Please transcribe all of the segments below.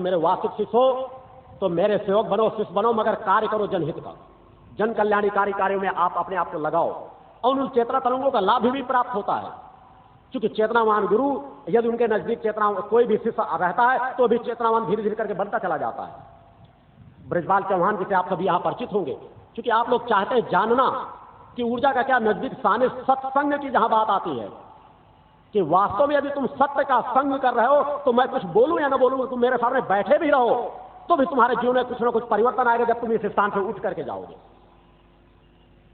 मेरे वास्तविक शिष्य हो तो मेरे सेवक बनो, शिष्य बनो, मगर कार्य करो जनहित का, जन कल्याणकारी कार्यों में आप अपने आप को लगाओ और उन चेतना तरंगों का लाभ भी प्राप्त होता है। क्योंकि चेतनावान गुरु यदि उनके नजदीक चेतना कोई भी शिष्य रहता है तो भी चेतनावान धीरे धीरे करके बनता चला जाता है। ब्रजपाल चौहान जिसे आप सभी यहां परिचित होंगे, क्योंकि आप लोग चाहते हैं जानना कि ऊर्जा का क्या नजदीक साने सत्संग की जहां बात आती है कि वास्तव में यदि तुम सत्य का संग कर रहे हो तो मैं कुछ बोलूं या ना बोलूं, तुम मेरे सामने बैठे भी रहो तो भी तुम्हारे जीवन में कुछ ना कुछ परिवर्तन आएगा जब तुम इस स्थान से उठ करके जाओगे।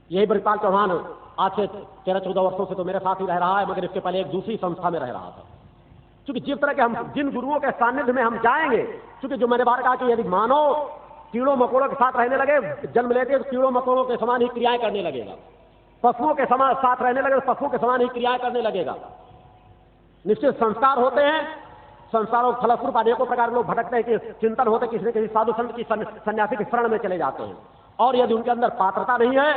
यही ब्रजपाल चौहान आज से 13-14 वर्षों से तो मेरे साथ ही रह रहा है, मगर इसके पहले एक दूसरी संस्था में रह रहा था। क्योंकि जिस तरह के हम जिन गुरुओं के सानिध्य में हम जाएंगे, क्योंकि जो मैंने बार कहा कि यदि मानव कीड़ों मकोड़ों के साथ रहने लगे, जन्म लेते तो कीड़ों मकोड़ों के समान ही क्रियाएं करने लगेगा, पशुओं के समान साथ रहने लगे तो पशुओं के समान ही क्रियाएं करने लगेगा। निश्चित संस्कार होते हैं, संस्कारों के फलस्वरूप अनेकों प्रकार लोग भटकते हैं कि चिंतन होते किसी न किसी साधु संत की सन्यासी की शरण में चले जाते हैं, और यदि उनके अंदर पात्रता नहीं है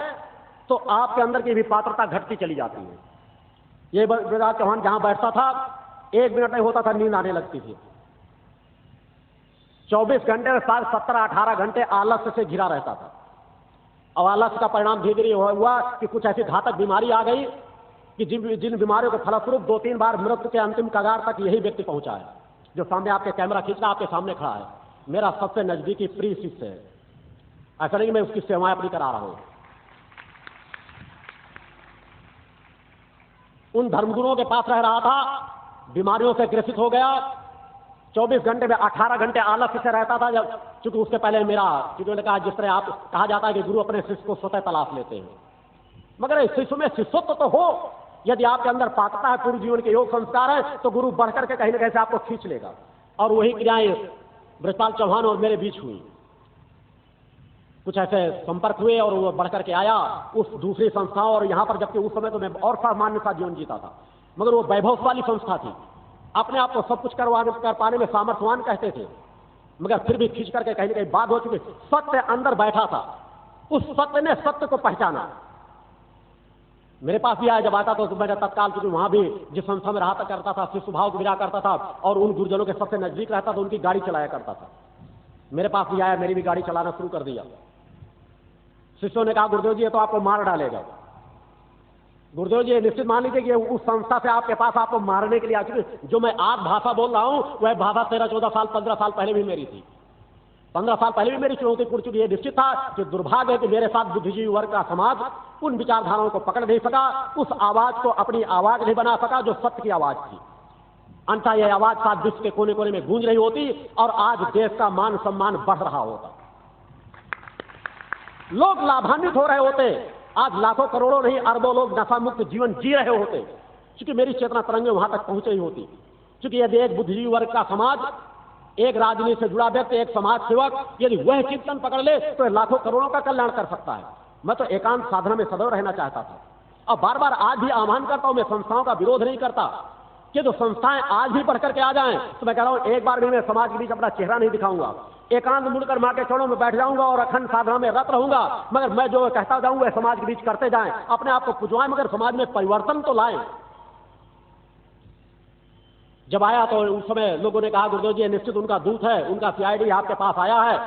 तो आपके अंदर की भी पात्रता घटती चली जाती है। ये ब्रजपाल चौहान जहां बैठता था 1 मिनट नहीं होता था नींद आने लगती थी। 24 घंटे में 17-18 घंटे आलस्य से घिरा रहता था, और आलस्य का परिणाम धीरे धीरे हुआ कि कुछ ऐसी घातक बीमारी आ गई कि जिन बीमारियों के फलस्वरूप 2-3 बार मृत्यु के अंतिम कगार तक यही व्यक्ति पहुंचा है। जो सामने आपके कैमरा खींचना आपके सामने खड़ा है, मेरा सबसे नजदीकी प्रिय शिष्य है। ऐसा नहीं कि मैं उसकी सेवाएं अपनी करा रहा हूं। उन धर्मगुरुओं के पास रह रहा था, बीमारियों से ग्रसित हो गया, 24 घंटे में 18 घंटे आलस्य से रहता था। जब चूंकि उसके पहले क्योंकि उन्होंने कहा जिस तरह आप कहा जाता है कि गुरु अपने शिष्य को स्वतः तलाश लेते हैं, मगर शिष्य में शिष्यत्व तो हो, यदि आपके अंदर पात्रता है, पूर्व जीवन के योग संस्कार है, तो गुरु बढ़कर के कहीं ना कहीं से आपको खींच लेगा। और वही क्रियाएं ब्रजपाल चौहान और मेरे बीच हुई। कुछ ऐसे संपर्क हुए और वो बढ़कर के आया उस दूसरी संस्थाओं, और यहां पर जबकि उस समय तो मैं और सामान्य सा जीवन जीता था, मगर वो वैभवशाली संस्था थी, अपने आप को सब कुछ कर पाने में सामर्थ्यवान कहते थे, मगर फिर भी खींच करके कहीं ना कहीं बात हो चुकी। सत्य अंदर बैठा था, उस सत्य ने सत्य को पहचाना। मेरे पास भी आया, जब आता तो मैंने तत्काल, क्योंकि वहां भी जिस संस्था में रहा करता था शिष्य भाव विरा करता था और उन गुरुजनों के सबसे नजदीक रहता था, उनकी गाड़ी चलाया करता था। मेरे पास भी आया, मेरी भी गाड़ी चलाना शुरू कर दिया। शिष्यों ने कहा गुरुदेव जी ये तो आपको मार डालेगा। गुरुदेव जी निश्चित मान लीजिए कि उस संस्था से आपके पास आपको मारने के लिए आ चुके। जो मैं आज भाषा बोल रहा हूं वह भाषा 13-14 साल 15 साल पहले भी मेरी थी। 15 साल पहले भी मेरी चुनौतीपूर्ण चुकी। है निश्चित था कि दुर्भाग्य है कि मेरे साथ बुद्धिजीवी वर्ग का समाज उन विचारधाराओं को पकड़ नहीं सका, उस आवाज को अपनी आवाज नहीं बना सका जो सत्य की आवाज थी। अंततः यह आवाज साथ विश्व के कोने कोने में गूंज रही होती और आज देश का मान सम्मान बढ़ रहा होता, लोग लाभान्वित हो रहे होते। आज लाखों करोड़ों नहीं अरबों लोग नशा मुक्त जीवन जी रहे होते, क्योंकि मेरी चेतना तरंगें वहां तक पहुंच रही होती। क्योंकि यदि एक बुद्धिजीवी वर्ग का समाज, एक राजनीति से जुड़ा व्यक्ति, एक समाज सेवक यदि वह चिंतन पकड़ ले तो लाखों करोड़ों का कल्याण कर सकता है। मैं तो एकांत साधना में सदैव रहना चाहता था, और बार बार आज भी आह्वान करता हूं। मैं संस्थाओं का विरोध नहीं करता कि जो संस्थाएं आज भी बढ़ करके आ जाएं, तो मैं कह रहा हूं एक बार भी मैं समाज के बीच अपना चेहरा नहीं दिखाऊंगा, एकांत मुड़कर मां के चरणों में बैठ जाऊंगा और अखंड साधना में रत रहूंगा। मगर मैं जो कहता जाऊं वह समाज के बीच करते जाएं, अपने आप को पुजवाएं, मगर समाज में परिवर्तन तो लाएं। जब आया तो उस समय लोगों ने कहा गुरुदेव जी निश्चित उनका दूत है, उनका सीआईडी आपके पास आया है,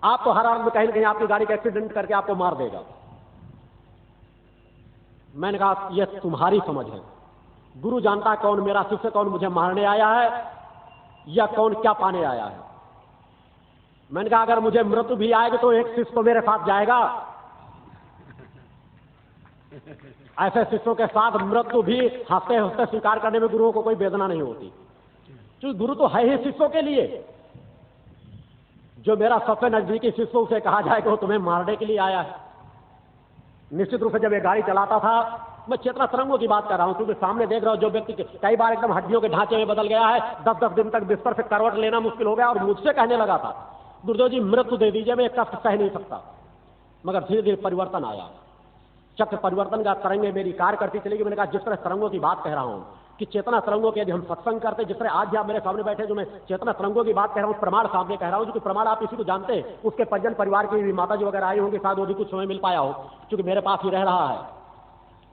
आप तो हर हाल में कहीं ना कहीं आपकी गाड़ी का एक्सीडेंट करके आपको मार देगा। मैंने कहा यह तुम्हारी समझ है, गुरु जानता है कौन मेरा शिष्य, कौन मुझे मारने आया है या कौन क्या पाने आया है। मैंने कहा अगर मुझे मृत्यु भी आएगी तो एक शिष्य तो मेरे साथ जाएगा। ऐसे शिष्यों के साथ मृत्यु भी हंसते हंसते स्वीकार करने में गुरुओं को कोई वेदना नहीं होती, क्योंकि गुरु तो है ही शिष्यों के लिए। जो मेरा सबसे नजदीकी शिष्य उसे कहा जाए कि वो तुम्हें मारने के लिए आया है। निश्चित रूप से जब ये गाड़ी चलाता था, मैं चेतना तरंगों की बात कर रहा हूं, क्योंकि सामने देख रहा हूं जो व्यक्ति कई बार एकदम हड्डियों के ढांचे में बदल गया है, 10-10 दिन तक बिस्तर से करवट लेना मुश्किल हो गया, और मुझसे कहने लगा था गुरुदेव जी मृत्यु दे दीजिए, मैं कष्ट सह नहीं सकता। मगर धीरे धीरे परिवर्तन आया, चक्र परिवर्तन का तरंगें मेरी कार्य करती चलेगी। मैंने कहा जिस तरह तरंगों की बात कह रहा हूं कि चेतना तरंगों के यदि हम सत्संग करते, जिस तरह आज भी आप मेरे सामने बैठे, जो मैं चेतना तरंगों की बात कह रहा हूं, प्रमाण सामने कह रहा हूं, जो कि प्रमाण आप इसी को जानते हैं, उसके परिजन परिवार की भी माता जी वगैरह आई होंगी, शायद वो भी कुछ समय मिल पाया हो, क्योंकि मेरे पास ही रह रहा है।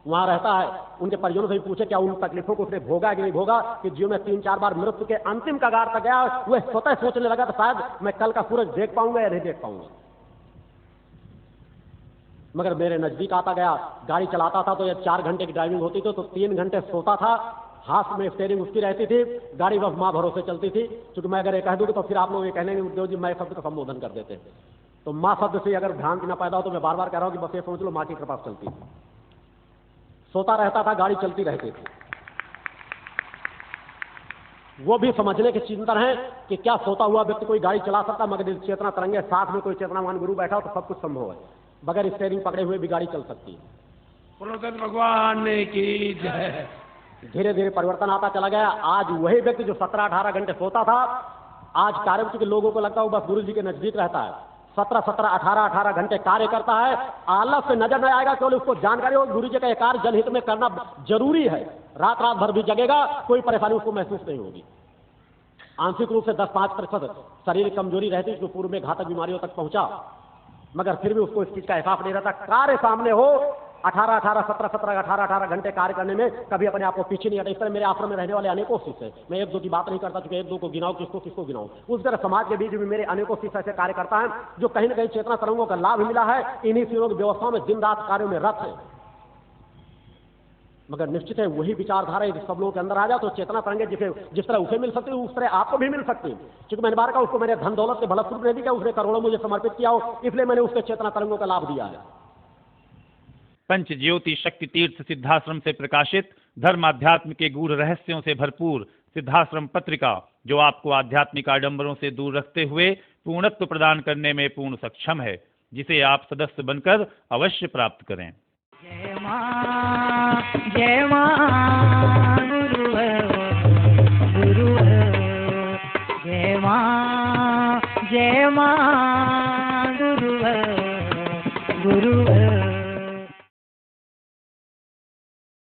वहां रहता है, उनके परिजनों से भी पूछे क्या उन तकलीफों को उसने भोगा कि नहीं भोगा, कि जीवन में 3-4 बार मृत्यु के अंतिम कगार तक गया। वह स्वतः सोचने लगा तो शायद मैं कल का सूरज देख पाऊंगा या नहीं देख पाऊंगा। मगर मेरे नजदीक आता गया, गाड़ी चलाता था तो ये 4 घंटे की ड्राइविंग होती थी तो 3 घंटे सोता था, हाथ में स्टीयरिंग उसकी रहती थी, गाड़ी बस माँ भरोसे चलती थी। क्योंकि मैं अगर ये कह दूंगी तो फिर आप लोग ये कहने उद्योग जी मैं शब्द का संबोधन कर देते हैं, तो माँ शब्द से अगर भ्रांति ना पैदा हो तो मैं बार बार कह रहा हूं कि बस ये समझ लो माँ की कृपा से चलती थी। सोता रहता था, गाड़ी चलती रहती थी। वो भी समझने के चिंतन है कि क्या सोता हुआ व्यक्ति कोई गाड़ी चला सकता, मगर चेतना तरंगे साथ में कोई चेतनावान गुरु बैठा हो तो सब कुछ संभव है। बगैर स्टीयरिंग पकड़े हुए भी गाड़ी चल सकती है। पुरुषोत्तम भगवान की जय। धीरे धीरे परिवर्तन आता चला गया। आज वही व्यक्ति जो 17-18 घंटे सोता था, आज कार्य के लोगों को लगता है वो बस गुरु जी के नजदीक रहता है, 17-18 घंटे कार्य करता है, आलस से नजर नहीं आएगा, केवल उसको जानकारी हो गुरु जी का कार्य जनहित में करना जरूरी है। रात रात भर भी जगेगा, कोई परेशानी उसको महसूस नहीं होगी। आंशिक रूप से 10-5% शरीर कमजोरी रहती जो पूर्व में घातक बीमारियों तक पहुंचा, मगर फिर भी उसको इस चीज का एहसास नहीं रहता। कार्य सामने हो, 18 घंटे कार्य करने में कभी अपने आप को पीछे नहीं हटा। इस तरह मेरे आश्रम में रहने वाले अनेकों शिष्य हैं, मैं 1-2 की बात नहीं करता क्योंकि 1-2 को गिनाऊं किसको गिनाऊं। उस तरह समाज के बीच में मेरे अनेकों शिष्य ऐसे कार्य करता है जो कहीं न कहीं चेतना तरंगों का लाभ मिला है, इन्हीं सहयोग व्यवस्थाओं में दिन रात कार्यों में रत है। मगर निश्चित है वही विचारधारा यदि सब लोगों के अंदर आ जाए तो चेतना तरंगे जिस तरह उसे मिल सकती है उस तरह आपको भी मिल सकती है। क्योंकि मैंने बार कहा उसको मैंने धन दौलत के भला स्वरूप नहीं दिया, उसने करोड़ों मुझे समर्पित किया हो, इसलिए मैंने उसके चेतना तरंगों का लाभ दिया है। पंच ज्योति शक्ति तीर्थ सिद्धाश्रम से प्रकाशित धर्म आध्यात्म के गूढ़ रहस्यों से भरपूर सिद्धाश्रम पत्रिका, जो आपको आध्यात्मिक आडंबरों से दूर रखते हुए पूर्णत्व प्रदान करने में पूर्ण सक्षम है, जिसे आप सदस्य बनकर अवश्य प्राप्त करें। जय मां गुरु है जय मां गुरु है गुरु